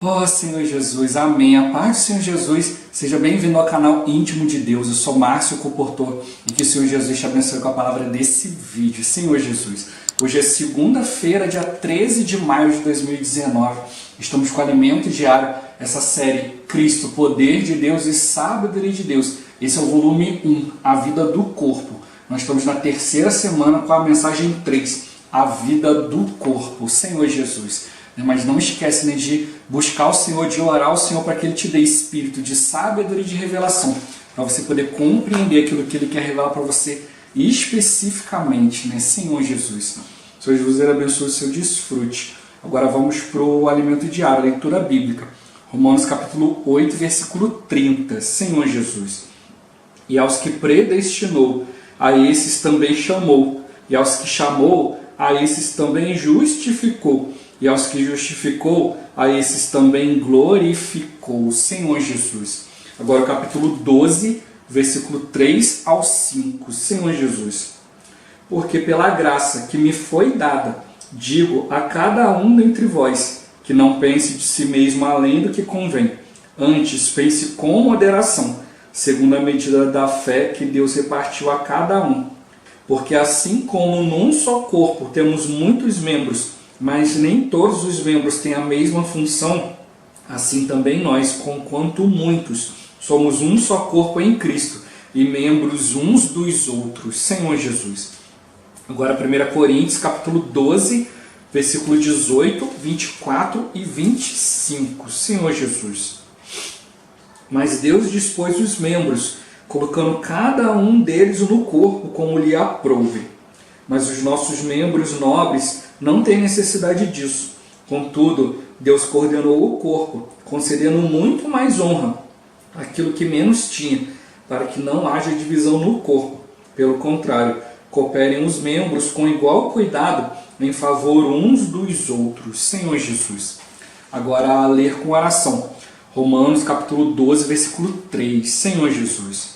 Oh, Senhor Jesus, amém. A paz do Senhor Jesus, seja bem-vindo ao canal Íntimo de Deus. Eu sou Márcio Comportor e que o Senhor Jesus te abençoe com a palavra desse vídeo. Senhor Jesus, hoje é segunda-feira, dia 13 de maio de 2019. Estamos com Alimento Diário, essa série Cristo, Poder de Deus e Sabedoria de Deus. Esse é o volume 1, A Vida do Corpo. Nós estamos na terceira semana com a mensagem 3, A Vida do Corpo. Senhor Jesus. Mas não esquece de buscar o Senhor, de orar ao Senhor para que Ele te dê espírito de sabedoria e de revelação, para você poder compreender aquilo que Ele quer revelar para você especificamente, Senhor Jesus. Senhor Jesus, Ele abençoe o seu desfrute. Agora vamos para o alimento diário, a leitura bíblica. Romanos capítulo 8, versículo 30. Senhor Jesus. E aos que predestinou, a esses também chamou. E aos que chamou, a esses também justificou. E aos que justificou, a esses também glorificou. Senhor Jesus. Agora o capítulo 12, versículo 3 ao 5. Senhor Jesus. Porque pela graça que me foi dada, digo a cada um dentre vós, que não pense de si mesmo além do que convém. Antes pense com moderação, segundo a medida da fé que Deus repartiu a cada um. Porque assim como num só corpo temos muitos membros, mas nem todos os membros têm a mesma função, assim também nós, conquanto muitos, somos um só corpo em Cristo e membros uns dos outros. Senhor Jesus. Agora 1 Coríntios capítulo 12, versículo 18, 24 e 25. Senhor Jesus. Mas Deus dispôs os membros, colocando cada um deles no corpo como lhe aprouve. Mas os nossos membros nobres não têm necessidade disso. Contudo, Deus coordenou o corpo, concedendo muito mais honra àquilo que menos tinha, para que não haja divisão no corpo. Pelo contrário, cooperem os membros com igual cuidado em favor uns dos outros. Senhor Jesus. Agora a ler com oração. Romanos capítulo 12, versículo 3. Senhor Jesus.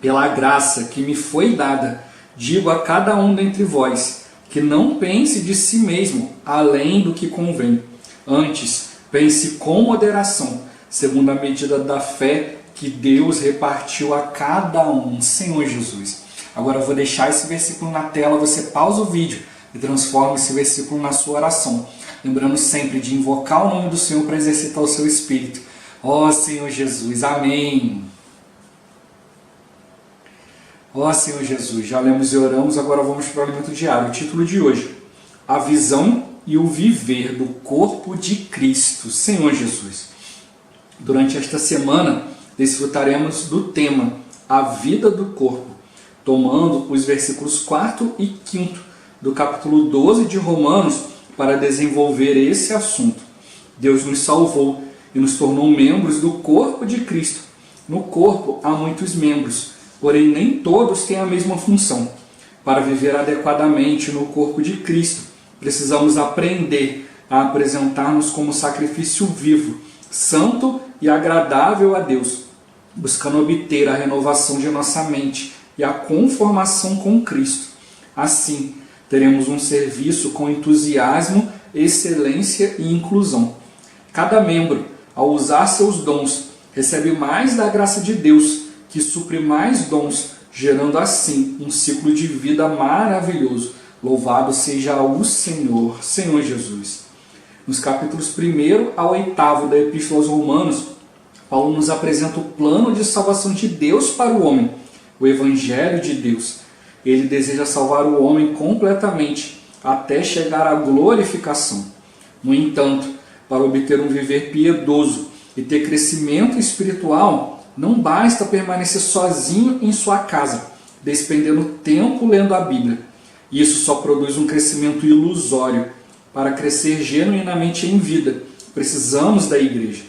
Pela graça que me foi dada, digo a cada um dentre vós, que não pense de si mesmo além do que convém. Antes, pense com moderação, segundo a medida da fé que Deus repartiu a cada um. Senhor Jesus. Agora eu vou deixar esse versículo na tela, você pausa o vídeo e transforma esse versículo na sua oração. Lembrando sempre de invocar o nome do Senhor para exercitar o seu espírito. Ó Senhor Jesus, amém. Ó Senhor Jesus, já lemos e oramos, agora vamos para o alimento diário. O título de hoje, a visão e o viver do corpo de Cristo. Senhor Jesus. Durante esta semana, desfrutaremos do tema, a vida do corpo, tomando os versículos 4 e 5 do capítulo 12 de Romanos para desenvolver esse assunto. Deus nos salvou e nos tornou membros do corpo de Cristo. No corpo há muitos membros, porém nem todos têm a mesma função. Para viver adequadamente no corpo de Cristo, precisamos aprender a apresentar-nos como sacrifício vivo, santo e agradável a Deus, buscando obter a renovação de nossa mente e a conformação com Cristo. Assim, teremos um serviço com entusiasmo, excelência e inclusão. Cada membro, ao usar seus dons, recebe mais da graça de Deus, que supre mais dons, gerando assim um ciclo de vida maravilhoso. Louvado seja o Senhor, Senhor Jesus. Nos capítulos 1 ao 8 da Epístola aos Romanos, Paulo nos apresenta o plano de salvação de Deus para o homem, o Evangelho de Deus. Ele deseja salvar o homem completamente, até chegar à glorificação. No entanto, para obter um viver piedoso e ter crescimento espiritual, não basta permanecer sozinho em sua casa, despendendo tempo lendo a Bíblia. Isso só produz um crescimento ilusório. Para crescer genuinamente em vida, precisamos da igreja.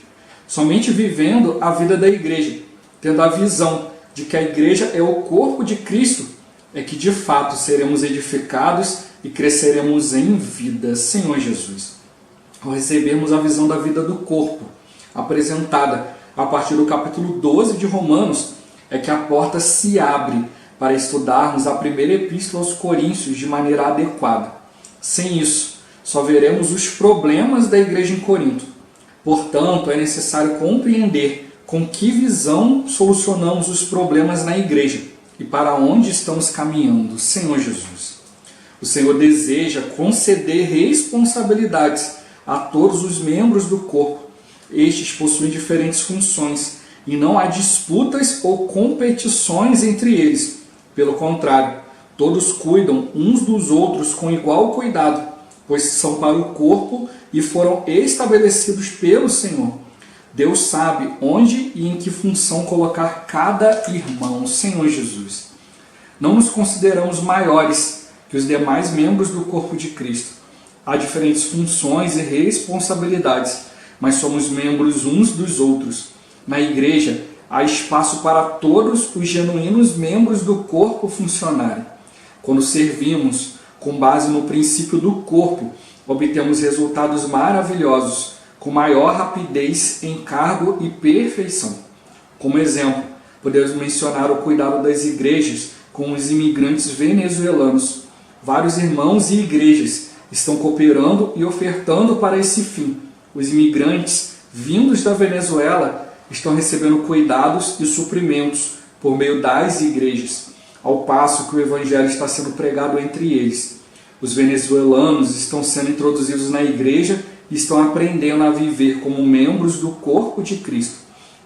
Somente vivendo a vida da igreja, tendo a visão de que a igreja é o corpo de Cristo, é que de fato seremos edificados e cresceremos em vida. Senhor Jesus. Ao recebermos a visão da vida do corpo, apresentada a partir do capítulo 12 de Romanos, é que a porta se abre para estudarmos a primeira epístola aos Coríntios de maneira adequada. Sem isso, só veremos os problemas da igreja em Corinto. Portanto, é necessário compreender com que visão solucionamos os problemas na igreja e para onde estamos caminhando, Senhor Jesus. O Senhor deseja conceder responsabilidades a todos os membros do corpo. Estes possuem diferentes funções e não há disputas ou competições entre eles. Pelo contrário, todos cuidam uns dos outros com igual cuidado, pois são para o corpo e foram estabelecidos pelo Senhor. Deus sabe onde e em que função colocar cada irmão, Senhor Jesus. Não nos consideramos maiores que os demais membros do corpo de Cristo. Há diferentes funções e responsabilidades, mas somos membros uns dos outros. Na igreja, há espaço para todos os genuínos membros do corpo funcionarem. Quando servimos com base no princípio do corpo, obtemos resultados maravilhosos, com maior rapidez, encargo e perfeição. Como exemplo, podemos mencionar o cuidado das igrejas com os imigrantes venezuelanos. Vários irmãos e igrejas estão cooperando e ofertando para esse fim. Os imigrantes vindos da Venezuela estão recebendo cuidados e suprimentos por meio das igrejas, ao passo que o evangelho está sendo pregado entre eles. Os venezuelanos estão sendo introduzidos na igreja e estão aprendendo a viver como membros do corpo de Cristo.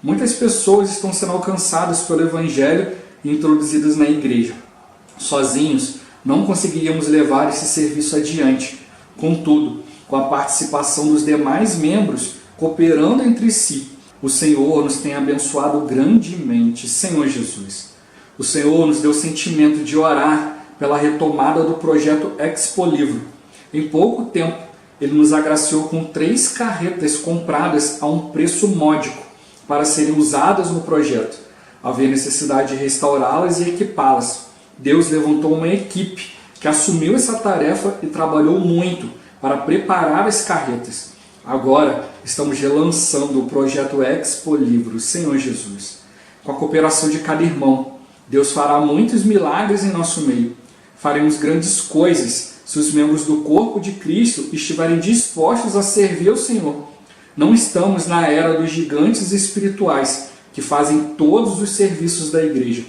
Muitas pessoas estão sendo alcançadas pelo evangelho e introduzidas na igreja. Sozinhos, não conseguiríamos levar esse serviço adiante. Contudo, com a participação dos demais membros, cooperando entre si, o Senhor nos tem abençoado grandemente, Senhor Jesus. O Senhor nos deu o sentimento de orar pela retomada do projeto Expo Livro. Em pouco tempo, Ele nos agraciou com 3 carretas compradas a um preço módico para serem usadas no projeto. Havia necessidade de restaurá-las e equipá-las. Deus levantou uma equipe que assumiu essa tarefa e trabalhou muito para preparar as carretas. Agora, estamos relançando o projeto Expo Livro, Senhor Jesus. Com a cooperação de cada irmão, Deus fará muitos milagres em nosso meio. Faremos grandes coisas se os membros do corpo de Cristo estiverem dispostos a servir ao Senhor. Não estamos na era dos gigantes espirituais que fazem todos os serviços da igreja.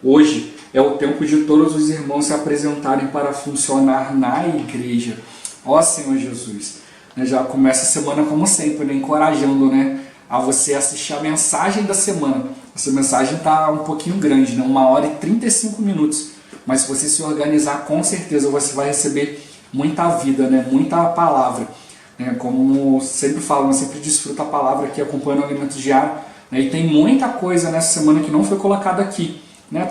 Hoje é o tempo de todos os irmãos se apresentarem para funcionar na igreja. Ó Senhor Jesus, já começa a semana como sempre, encorajando a você assistir a mensagem da semana. Essa mensagem está um pouquinho grande, 1h35, mas se você se organizar, com certeza você vai receber muita vida, muita palavra. Como sempre falo, eu sempre desfruto a palavra aqui, acompanhando o alimento diário. E tem muita coisa nessa semana que não foi colocada aqui,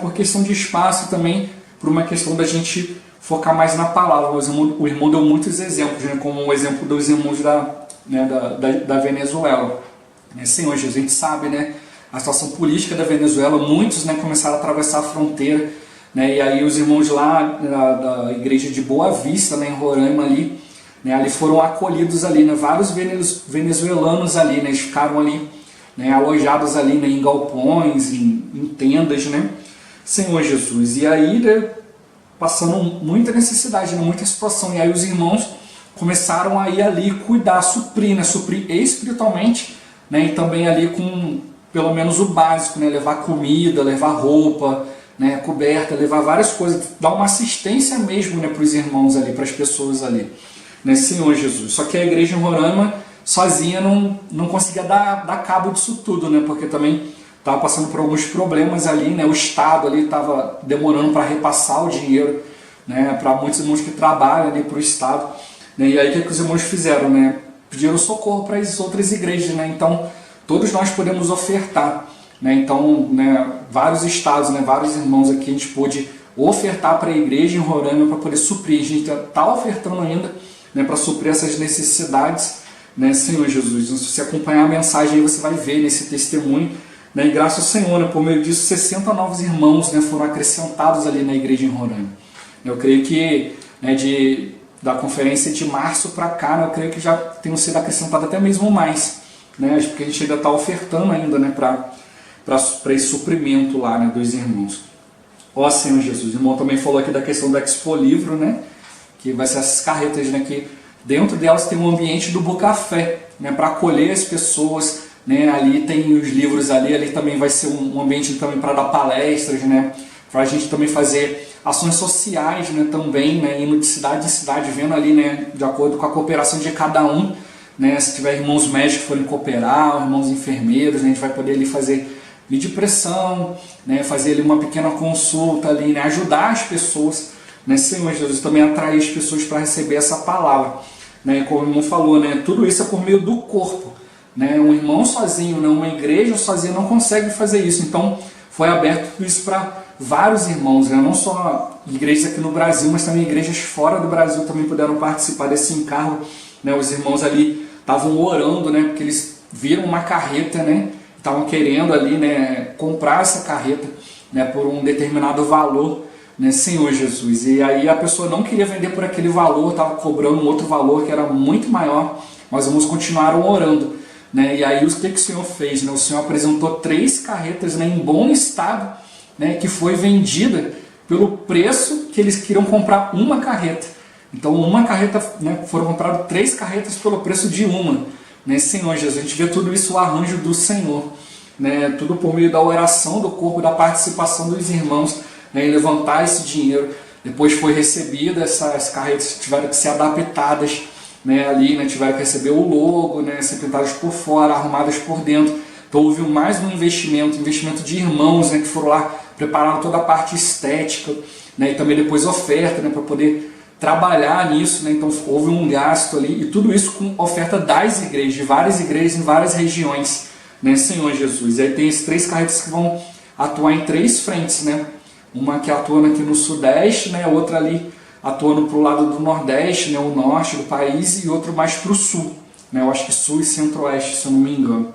por questão de espaço e também por uma questão da gente focar mais na palavra. O irmão deu muitos exemplos, como o exemplo dos irmãos da Venezuela. Senhor Jesus, a gente sabe a situação política da Venezuela, muitos começaram a atravessar a fronteira, e aí os irmãos lá da igreja de Boa Vista, em Roraima, ali foram acolhidos ali, vários venezuelanos ali, eles ficaram ali alojados ali em galpões, em tendas, Senhor Jesus, e aí passando muita necessidade, muita situação, e aí os irmãos começaram a ir ali cuidar, suprir espiritualmente, e também ali com pelo menos o básico, levar comida, levar roupa, coberta, levar várias coisas, dar uma assistência mesmo para os irmãos ali, para as pessoas ali, Senhor Jesus. Só que a igreja em Roraima sozinha não conseguia dar cabo disso tudo, porque também estava passando por alguns problemas ali, o Estado ali estava demorando para repassar o dinheiro, para muitos irmãos que trabalham ali para o Estado, e aí o que os irmãos fizeram, pediram socorro para as outras igrejas, então todos nós podemos ofertar, então vários estados, vários irmãos aqui a gente pôde ofertar para a igreja em Roraima para poder suprir, a gente está ofertando ainda, para suprir essas necessidades, Senhor Jesus. Se você acompanhar a mensagem aí você vai ver nesse testemunho, e graças ao Senhor, por meio disso 60 novos irmãos foram acrescentados ali na igreja em Roraima. Eu creio que da conferência de março para cá, eu creio que já tenham sido acrescentados até mesmo mais, porque a gente ainda está ofertando ainda para esse suprimento lá dos irmãos. Ó Senhor Jesus, o irmão também falou aqui da questão do Expo Livro, que vai ser essas carretas, que dentro delas tem um ambiente do Bocafé, né, para acolher as pessoas, né, ali tem os livros ali também vai ser um ambiente também para dar palestras, né, para a gente também fazer ações sociais, né, também, né, indo de cidade em cidade, vendo ali, né, de acordo com a cooperação de cada um, né, se tiver irmãos médicos que forem cooperar, irmãos enfermeiros, né, a gente vai poder ali fazer videopressão, né, fazer ali uma pequena consulta ali, né, ajudar as pessoas, né, Senhor Jesus, também atrair as pessoas para receber essa palavra, né, como o irmão falou, né, tudo isso é por meio do corpo, né, um irmão sozinho, né, uma igreja sozinha não consegue fazer isso, então foi aberto tudo isso para vários irmãos, né, não só igrejas aqui no Brasil, mas também igrejas fora do Brasil também puderam participar desse encargo, né, os irmãos ali estavam orando, né, porque eles viram uma carreta, né, estavam querendo ali, né, comprar essa carreta, né, por um determinado valor, né, Senhor Jesus. E aí a pessoa não queria vender por aquele valor, estava cobrando um outro valor que era muito maior, mas os irmãos continuaram orando, né, e aí o que o Senhor fez? Né, o Senhor apresentou 3 carretas, né, em bom estado, né, que foi vendida pelo preço que eles queriam comprar uma carreta. Então uma carreta, né, foram compradas 3 carretas pelo preço de uma, né, Senhor Jesus. A gente vê tudo isso, o arranjo do Senhor, né, tudo por meio da oração do corpo, da participação dos irmãos, né, em levantar esse dinheiro. Depois foi recebida, essas carretas tiveram que ser adaptadas, né, ali, né, tiveram que receber o logo, né, ser pintadas por fora, arrumadas por dentro. Então houve mais um investimento de irmãos, né, que foram lá, prepararam toda a parte estética, né, e também depois oferta, né, para poder trabalhar nisso, né, então houve um gasto ali, e tudo isso com oferta das igrejas, de várias igrejas em várias regiões, né, Senhor Jesus. E aí tem esses 3 carretas que vão atuar em 3 frentes, né, uma que atua aqui no sudeste, né, outra ali atuando para o lado do nordeste, né, o norte do país, e outro mais para o sul, né, eu acho que sul e centro-oeste, se eu não me engano,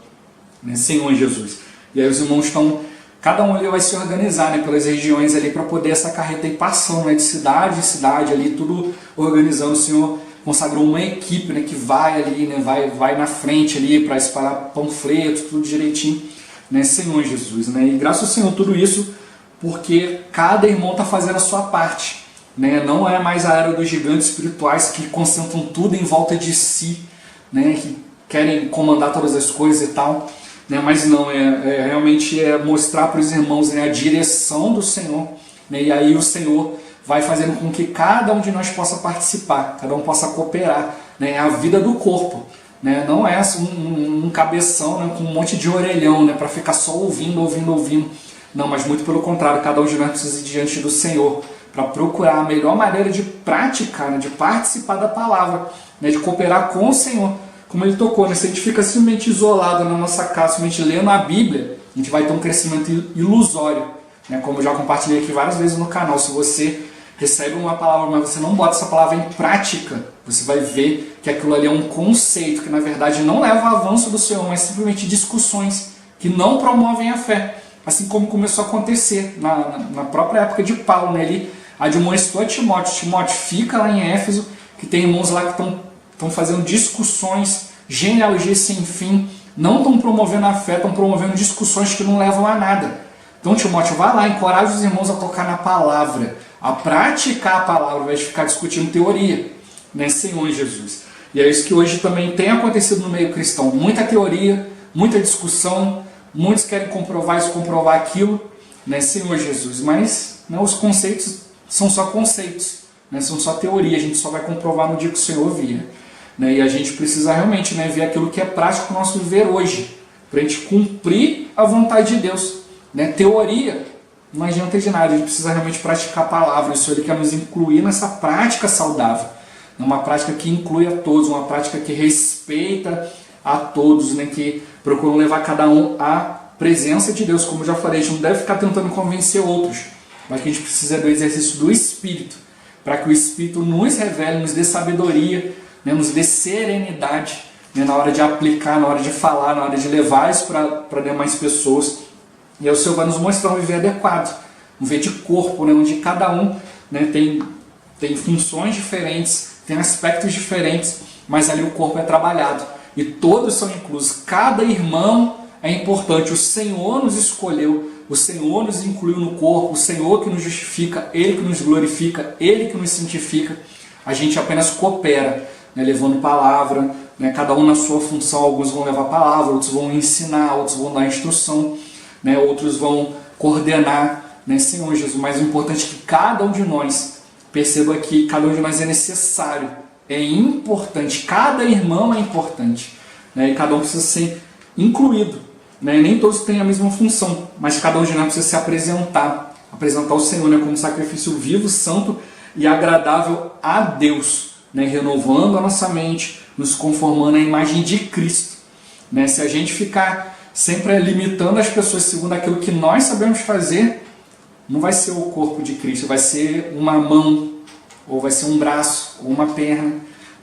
né, Senhor Jesus. E aí os irmãos estão, cada um ali vai se organizar, né, pelas regiões ali para poder essa carreta ir passando, né, de cidade em cidade ali, tudo organizando. O Senhor consagrou uma equipe, né, que vai ali, né, vai na frente ali para espalhar panfletos, tudo direitinho, né, Senhor Jesus, né, e graças ao Senhor tudo isso porque cada irmão está fazendo a sua parte, né, não é mais a era dos gigantes espirituais que concentram tudo em volta de si, né, que querem comandar todas as coisas e tal, né, mas não, realmente é mostrar para os irmãos, né, a direção do Senhor, né, e aí o Senhor vai fazendo com que cada um de nós possa participar, cada um possa cooperar, né, a vida do corpo, né, não é um cabeção, né, com um monte de orelhão, né, para ficar só ouvindo, não, mas muito pelo contrário, cada um de nós precisa ir diante do Senhor para procurar a melhor maneira de praticar, né, de participar da palavra, né, de cooperar com o Senhor, como ele tocou, né? Se a gente fica simplesmente isolado na nossa casa, simplesmente lendo a Bíblia, a gente vai ter um crescimento ilusório, né? Como eu já compartilhei aqui várias vezes no canal. Se você recebe uma palavra, mas você não bota essa palavra em prática, você vai ver que aquilo ali é um conceito que na verdade não leva ao avanço do Senhor, mas simplesmente discussões que não promovem a fé. Assim como começou a acontecer na própria época de Paulo, né? Ele admoestou a Timóteo, fica lá em Éfeso, que tem irmãos lá que estão fazendo discussões, genealogias sem fim, não estão promovendo a fé, estão promovendo discussões que não levam a nada. Então, Timóteo, vai lá, encoraja os irmãos a tocar na palavra, a praticar a palavra, ao invés de ficar discutindo teoria, né, Senhor Jesus. E é isso que hoje também tem acontecido no meio cristão. Muita teoria, muita discussão, muitos querem comprovar isso, comprovar aquilo, né, Senhor Jesus. Mas, né, os conceitos são só conceitos, né, são só teoria, a gente só vai comprovar no dia que o Senhor vier. Né, e a gente precisa realmente, né, ver aquilo que é prático no nosso viver hoje, para a gente cumprir a vontade de Deus. Né? Teoria não adianta de nada, a gente precisa realmente praticar a palavra. Isso ele quer nos incluir nessa prática saudável, uma prática que inclui a todos, uma prática que respeita a todos, né, que procura levar cada um à presença de Deus. Como eu já falei, a gente não deve ficar tentando convencer outros, mas que a gente precisa do exercício do Espírito, para que o Espírito nos revele, nos dê sabedoria, né, nos dê serenidade, né, na hora de aplicar, na hora de falar, na hora de levar isso para demais pessoas. E aí o Senhor vai nos mostrar um viver adequado, um viver de corpo, né, onde cada um, né, tem funções diferentes, tem aspectos diferentes, mas ali o corpo é trabalhado e todos são inclusos. Cada irmão é importante. O Senhor nos escolheu, o Senhor nos incluiu no corpo, o Senhor que nos justifica, Ele que nos glorifica, Ele que nos santifica. A gente apenas coopera, né, levando palavra, né? Cada um na sua função, alguns vão levar a palavra, outros vão ensinar, outros vão dar instrução, né? Outros vão coordenar, né? Senhor Jesus, mas o importante é que cada um de nós perceba que cada um de nós é necessário, é importante, cada irmão é importante, né? E cada um precisa ser incluído, né? Nem todos têm a mesma função, mas cada um de nós precisa se apresentar ao Senhor, né? Como sacrifício vivo, santo e agradável a Deus, né? Renovando a nossa mente, nos conformando à imagem de Cristo, né? Se a gente ficar sempre limitando as pessoas segundo aquilo que nós sabemos fazer, não vai ser o corpo de Cristo, vai ser uma mão, ou vai ser um braço, ou uma perna,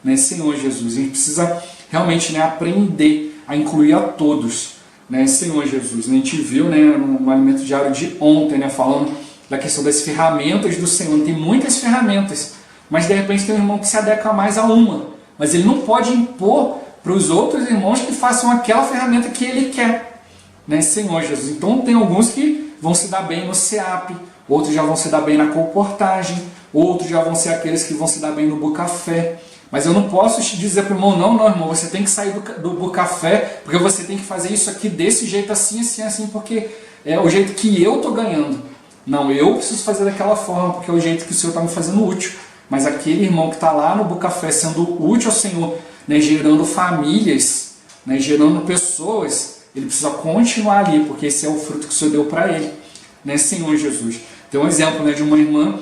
né? Senhor Jesus, a gente precisa realmente, né, aprender a incluir a todos, né? Senhor Jesus, a gente viu, né, no alimento diário de ontem, né, falando da questão das ferramentas do Senhor. Tem muitas ferramentas, mas de repente tem um irmão que se adequa mais a uma, mas ele não pode impor para os outros irmãos que façam aquela ferramenta que ele quer, né? Senhor Jesus, então tem alguns que vão se dar bem no SEAP, outros já vão se dar bem na colportagem, outros já vão ser aqueles que vão se dar bem no Bucafé. Mas eu não posso te dizer para o irmão, não, irmão, você tem que sair do Bucafé, porque você tem que fazer isso aqui desse jeito, assim, assim, assim, porque é o jeito que eu estou ganhando. Não, eu preciso fazer daquela forma, porque é o jeito que o Senhor está me fazendo útil. Mas aquele irmão que está lá no Bucafé sendo útil ao Senhor, né, gerando famílias, né, gerando pessoas, ele precisa continuar ali, porque esse é o fruto que o Senhor deu para ele, né, Senhor Jesus. Tem um exemplo, né, de uma irmã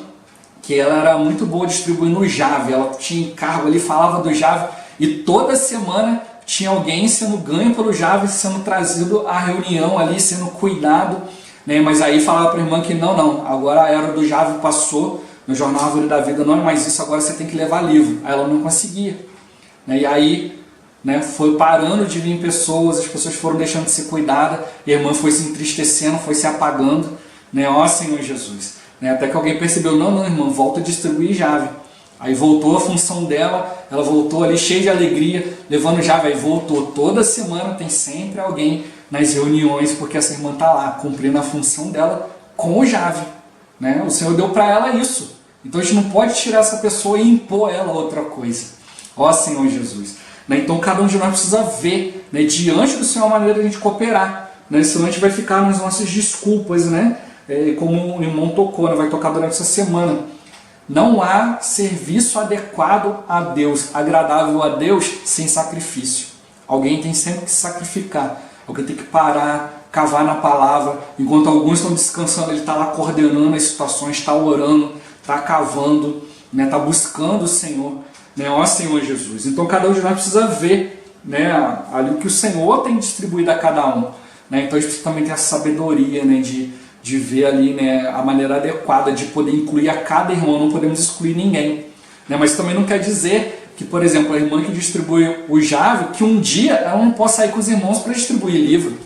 que ela era muito boa distribuindo o Jave, ela tinha encargo ali, falava do Jave, e toda semana tinha alguém sendo ganho pelo Jave, sendo trazido à reunião ali, sendo cuidado, né? Mas aí falava para a irmã que não, agora a era do Jave passou, no jornal Árvore da Vida não é mais isso, agora você tem que levar livro. Aí ela não conseguia, né? E aí, né, foi parando de vir pessoas, as pessoas foram deixando de ser cuidadas, e a irmã foi se entristecendo, foi se apagando, né? Ó Senhor Jesus, né? Até que alguém percebeu, não, irmã, volta a distribuir Jave. Aí voltou a função dela, ela voltou ali cheia de alegria, levando Jave, aí voltou. Toda semana tem sempre alguém nas reuniões, porque essa irmã está lá, cumprindo a função dela com o Jave, né? O Senhor deu para ela isso. Então a gente não pode tirar essa pessoa e impor ela outra coisa. Ó Senhor Jesus, né? Então cada um de nós precisa ver, né, diante do Senhor a maneira de a gente cooperar, né? Senão a gente vai ficar nas nossas desculpas, né? Como o irmão tocou, né? Vai tocar durante essa semana. Não há serviço adequado a Deus, agradável a Deus, sem sacrifício. Alguém tem sempre que se sacrificar. Alguém tem que parar, cavar na palavra. Enquanto alguns estão descansando, ele está lá coordenando as situações, está orando, está cavando, né? Está buscando o Senhor, né? Ó Senhor Jesus. Então cada um de nós precisa ver, né, ali o que o Senhor tem distribuído a cada um, né? Então a gente precisa também ter essa sabedoria, né, de ver ali, né, a maneira adequada de poder incluir a cada irmão. Não podemos excluir ninguém, né? Mas também não quer dizer que, por exemplo, a irmã que distribui o Jave, que um dia ela não possa sair com os irmãos para distribuir livro,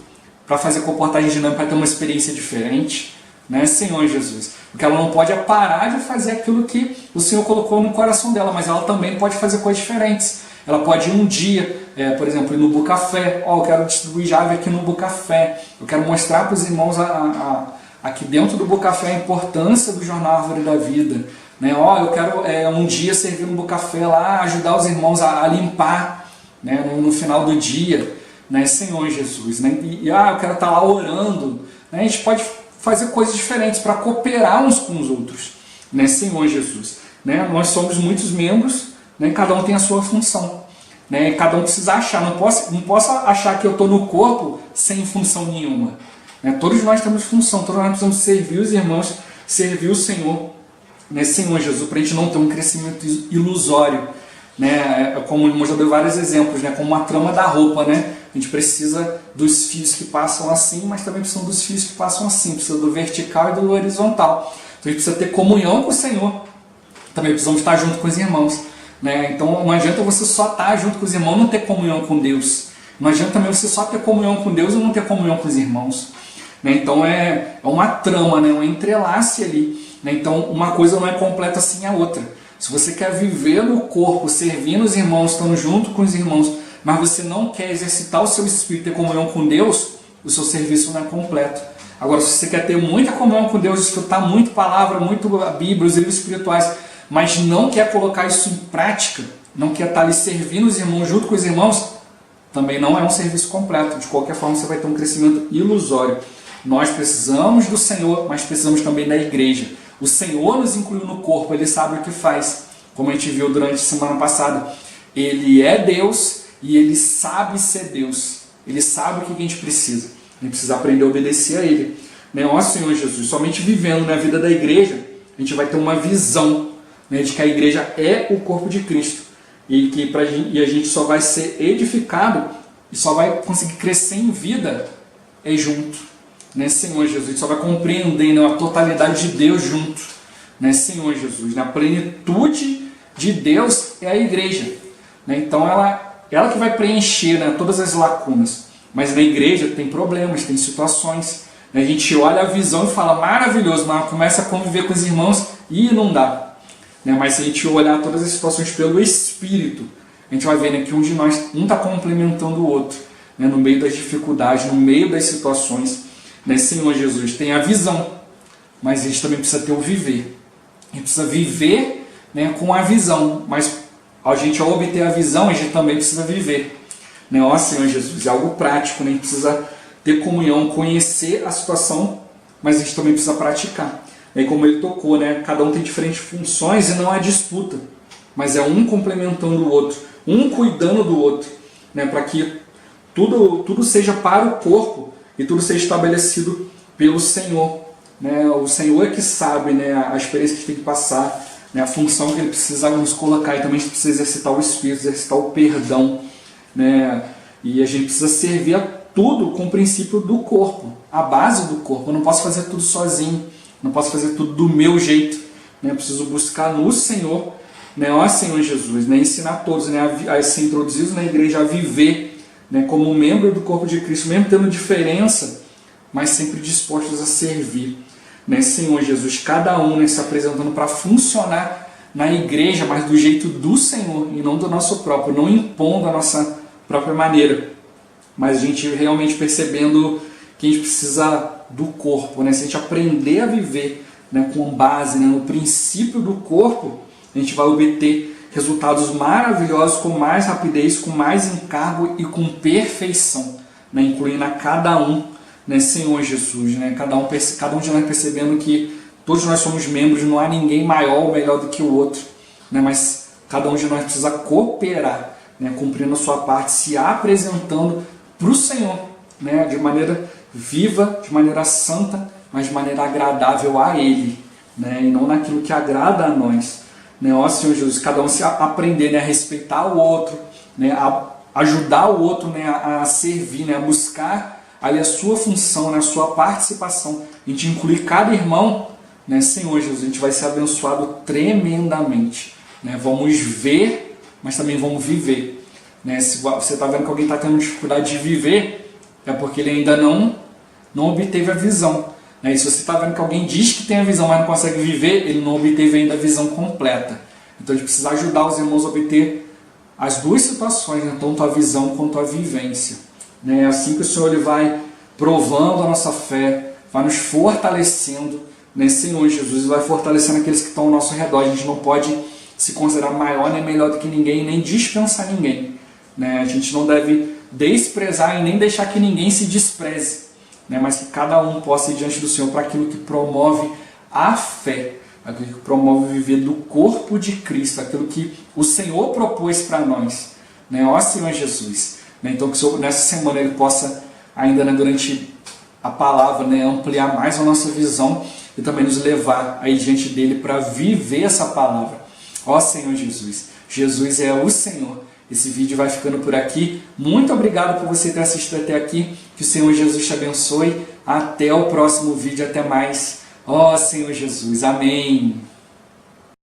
para fazer comportagem dinâmica, para ter uma experiência diferente, né, Senhor Jesus? Porque ela não pode parar de fazer aquilo que o Senhor colocou no coração dela, mas ela também pode fazer coisas diferentes. Ela pode um dia, por exemplo, ir no Bucafé. Eu quero distribuir Jave aqui no Bucafé. Eu quero mostrar para os irmãos aqui dentro do Bucafé a importância do jornal Árvore da Vida, né? Eu quero um dia servir no Bucafé lá, ajudar os irmãos a limpar, né, no final do dia, né, Senhor Jesus, né? Eu quero estar lá orando, né? A gente pode fazer coisas diferentes para cooperar uns com os outros, né, Senhor Jesus, né? Nós somos muitos membros, né? Cada um tem a sua função, né? Cada um precisa achar, não posso achar que eu estou no corpo sem função nenhuma, né? Todos nós temos função, todos nós precisamos servir os irmãos, servir o Senhor, né, Senhor Jesus, para a gente não ter um crescimento ilusório, né? Como o irmão já deu vários exemplos, né? Como uma trama da roupa, né? A gente precisa dos fios que passam assim, mas também precisa dos fios que passam assim, precisa do vertical e do horizontal. Então a gente precisa ter comunhão com o Senhor, também precisamos estar junto com os irmãos, né? Então não adianta você só estar junto com os irmãos e não ter comunhão com Deus. Não adianta também você só ter comunhão com Deus e não ter comunhão com os irmãos, né? Então é uma trama, né? Um entrelace ali, né? Então uma coisa não é completa sem a outra. Se você quer viver no corpo, servindo os irmãos, estando junto com os irmãos, mas você não quer exercitar o seu espírito, ter comunhão com Deus, o seu serviço não é completo. Agora, se você quer ter muita comunhão com Deus, escutar muito palavra, muito a Bíblia, os livros espirituais, mas não quer colocar isso em prática, não quer estar ali servindo os irmãos junto com os irmãos, também não é um serviço completo. De qualquer forma, você vai ter um crescimento ilusório. Nós precisamos do Senhor, mas precisamos também da igreja. O Senhor nos incluiu no corpo, Ele sabe o que faz. Como a gente viu durante a semana passada, Ele é Deus e Ele sabe ser Deus. Ele sabe o que a gente precisa. A gente precisa aprender a obedecer a Ele. Ó Senhor Jesus, somente vivendo na vida da igreja, a gente vai ter uma visão, de que a igreja é o corpo de Cristo. E que a gente só vai ser edificado e só vai conseguir crescer em vida junto. Senhor Jesus, a gente só vai compreender a totalidade de Deus junto. Senhor Jesus, a plenitude de Deus é a igreja. Então ela que vai preencher todas as lacunas. Mas na igreja tem problemas, tem situações. A gente olha a visão e fala, maravilhoso, mas começa a conviver com os irmãos e não dá. Mas se a gente olhar todas as situações pelo Espírito, a gente vai ver que um de nós, está complementando o outro, no meio das dificuldades, no meio das situações. Senhor Jesus, tem a visão, mas a gente também precisa ter o viver. A gente precisa viver com a visão, mas a gente, ao obter a visão, a gente também precisa viver. Ó Senhor Jesus, é algo prático, a gente precisa ter comunhão, conhecer a situação, mas a gente também precisa praticar. Como ele tocou, cada um tem diferentes funções e não há disputa, mas é um complementando o outro, um cuidando do outro, para que tudo seja para o corpo e tudo seja estabelecido pelo Senhor. O Senhor é que sabe a experiência que a gente tem que passar, a função que Ele precisa nos colocar, e também a gente precisa exercitar o Espírito, exercitar o perdão, e a gente precisa servir a tudo com o princípio do corpo, a base do corpo. Eu não posso fazer tudo sozinho, não posso fazer tudo do meu jeito, eu preciso buscar no Senhor, ó Senhor Jesus, ensinar todos a ser introduzidos na igreja, a viver como membro do corpo de Cristo, mesmo tendo diferença, mas sempre dispostos a servir. Senhor Jesus, cada um se apresentando para funcionar na igreja, mas do jeito do Senhor e não do nosso próprio, não impondo a nossa própria maneira, mas a gente realmente percebendo que a gente precisa do corpo, se a gente aprender a viver com base no princípio do corpo, a gente vai obter resultados maravilhosos com mais rapidez, com mais encargo e com perfeição, incluindo a cada um, Senhor Jesus, cada um de nós percebendo que todos nós somos membros, não há ninguém maior ou melhor do que o outro, mas cada um de nós precisa cooperar, cumprindo a sua parte, se apresentando para o Senhor, de maneira viva, de maneira santa, mas de maneira agradável a Ele, e não naquilo que agrada a nós. Ó Senhor Jesus, cada um se aprender a respeitar o outro, a ajudar o outro, a servir, a buscar ali a sua função, a sua participação, a gente incluir cada irmão, Senhor Jesus, a gente vai ser abençoado tremendamente. Vamos ver, mas também vamos viver. Se você está vendo que alguém está tendo dificuldade de viver, é porque ele ainda não obteve a visão. E se você está vendo que alguém diz que tem a visão, mas não consegue viver, ele não obteve ainda a visão completa. Então a gente precisa ajudar os irmãos a obter as duas situações, tanto a visão quanto a vivência. É assim que o Senhor ele vai provando a nossa fé, vai nos fortalecendo, Senhor Jesus, vai fortalecendo aqueles que estão ao nosso redor. A gente não pode se considerar maior nem melhor do que ninguém, nem dispensar ninguém. A gente não deve desprezar e nem deixar que ninguém se despreze, mas que cada um possa ir diante do Senhor para aquilo que promove a fé, aquilo que promove viver do corpo de Cristo, aquilo que o Senhor propôs para nós. Ó Senhor Jesus. Então que o Senhor, nessa semana, Ele possa ainda durante a palavra ampliar mais a nossa visão e também nos levar aí diante dEle para viver essa palavra. Ó Senhor Jesus. Jesus é o Senhor. Esse vídeo vai ficando por aqui. Muito obrigado por você ter assistido até aqui. Que o Senhor Jesus te abençoe. Até o próximo vídeo. Até mais. Ó Senhor Jesus. Amém.